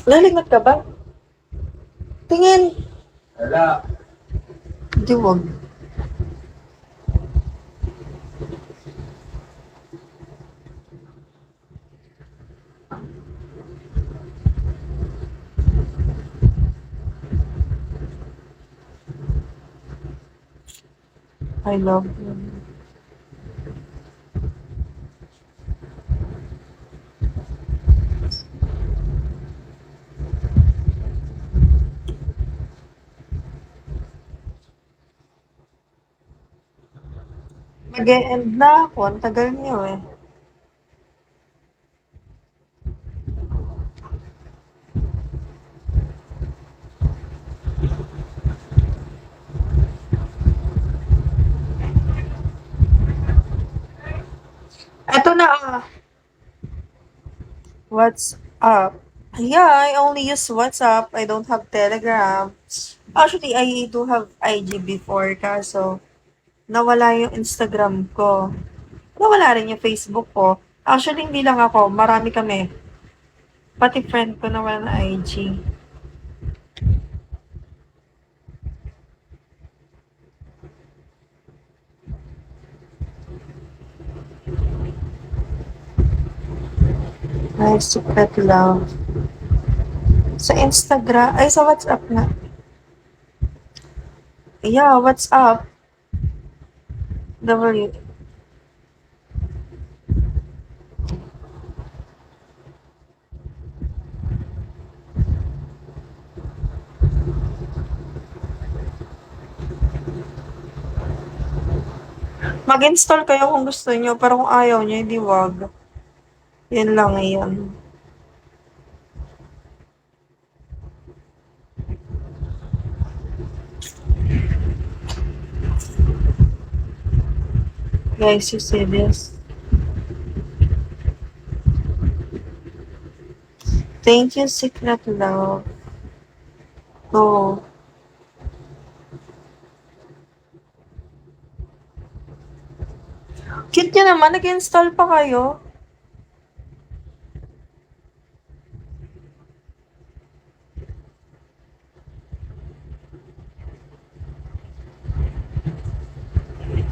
Lalingat ka ba? Tingin. Wala. Di wag. I love you. Mag-e-end na ako. Ang tagal niyo eh. Eto na ah. What's up? Yeah, I only use WhatsApp. I don't have Telegram. Actually, I do have IG before, kaso nawala yung Instagram ko. Nawala rin yung Facebook ko. Actually, hindi lang ako. Marami kami. Pati friend ko nawala na IG. Ay, secret love. Sa Instagram, ay sa WhatsApp nga. Yeah, WhatsApp. W. Mag-install kayo kung gusto nyo, pero kung ayaw nyo, hindi wag. Yan lang yan. Guys, you see this? Thank you, Secret Love. Oh. Cute nyo naman, nag-install pa kayo.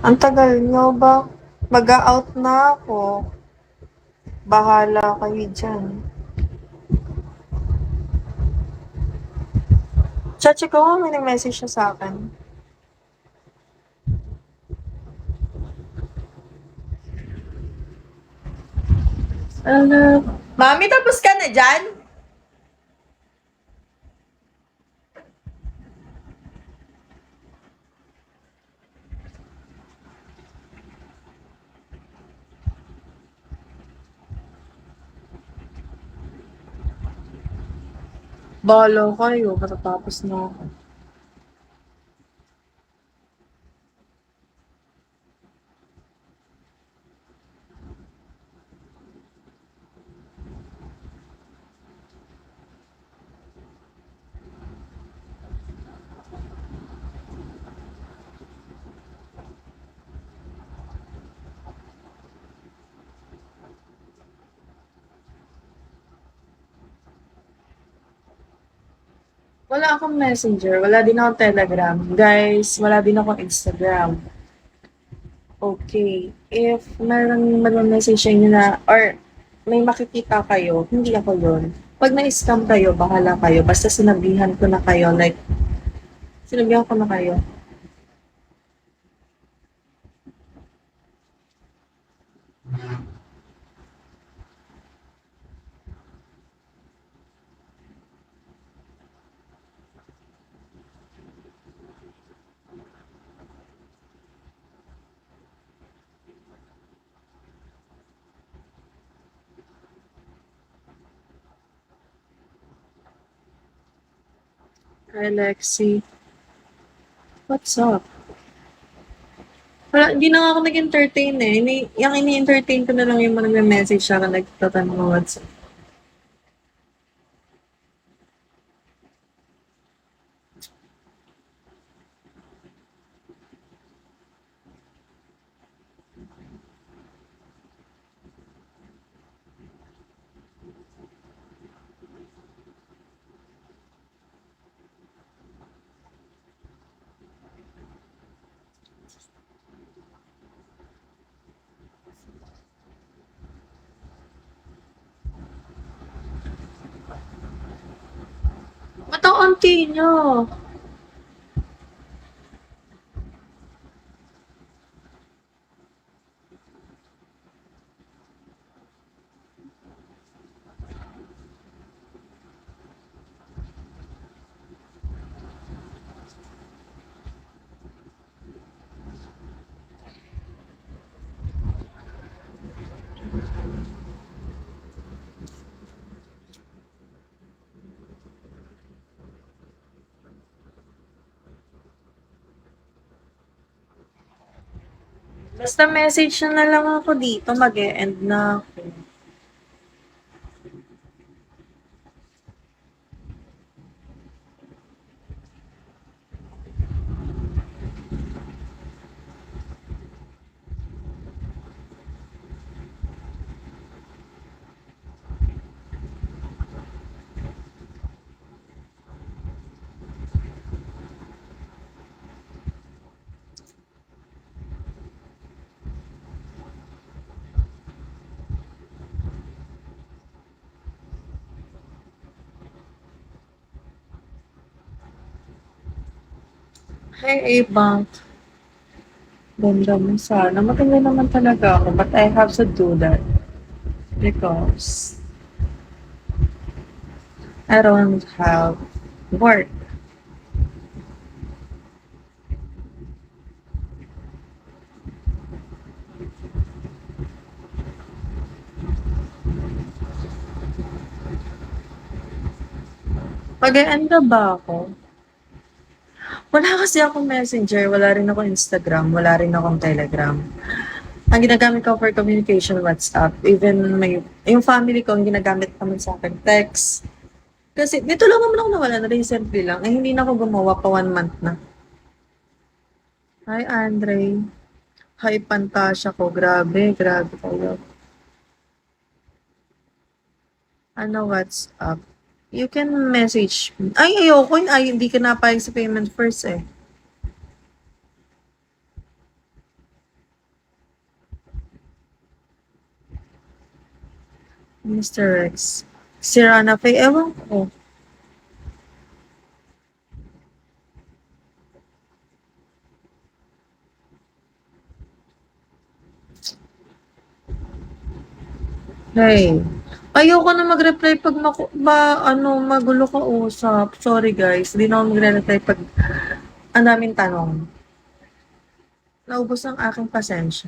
Ang tagal nyo ba? Mag-out na ako. Bahala kayo dyan. Chachi ko nga, may nag-message siya sa akin. Mami, tapos ka na dyan? Bahala kayo, matatapos na ako. Wala akong messenger, wala din akong telegram. Guys, wala din akong Instagram. Okay. If merong mag-message sa inyo na, or may makikita kayo, hindi ako yun. Pag na-scam kayo, bahala kayo. Basta sinabihan ko na kayo, like, sinabihan ko na kayo. Hi, Lexi. What's up? Wala, hindi na nga ako nag-entertain eh. Yung ini-entertain ko na lang yung mga nag-message siya na nagtatanong mo what's up. continue. Basta message na lang ako dito, mag-e-end na ako. Hey, A-Bank. Ganda mo sana. Maganda naman talaga ako, but I have to do that. Because I don't have work. Mag-e-end na ba ako? Wala kasi akong messenger, wala rin ako Instagram, wala rin akong Telegram. Ang ginagamit ko for communication, WhatsApp. Even yung family ko, ang ginagamit naman sa akin, text. Kasi dito lang naman ako nawalan, recently lang. Eh, hindi na ako gumawa pa 1 month na. Hi, Andre. Hi, Pantasya ko. Grabe, grabe kayo. Ano, WhatsApp? You can message me. Ay, ayoko. Ay, hindi ka napayag sa payment first eh. Mr. Rex. Si Rana Faye, ewan ko. Hey. Ayoko na mag-reply pag magulo ka usap. Sorry guys, hindi na ako magre-reply pag ang daming tanong. Naubos ang aking pasensya.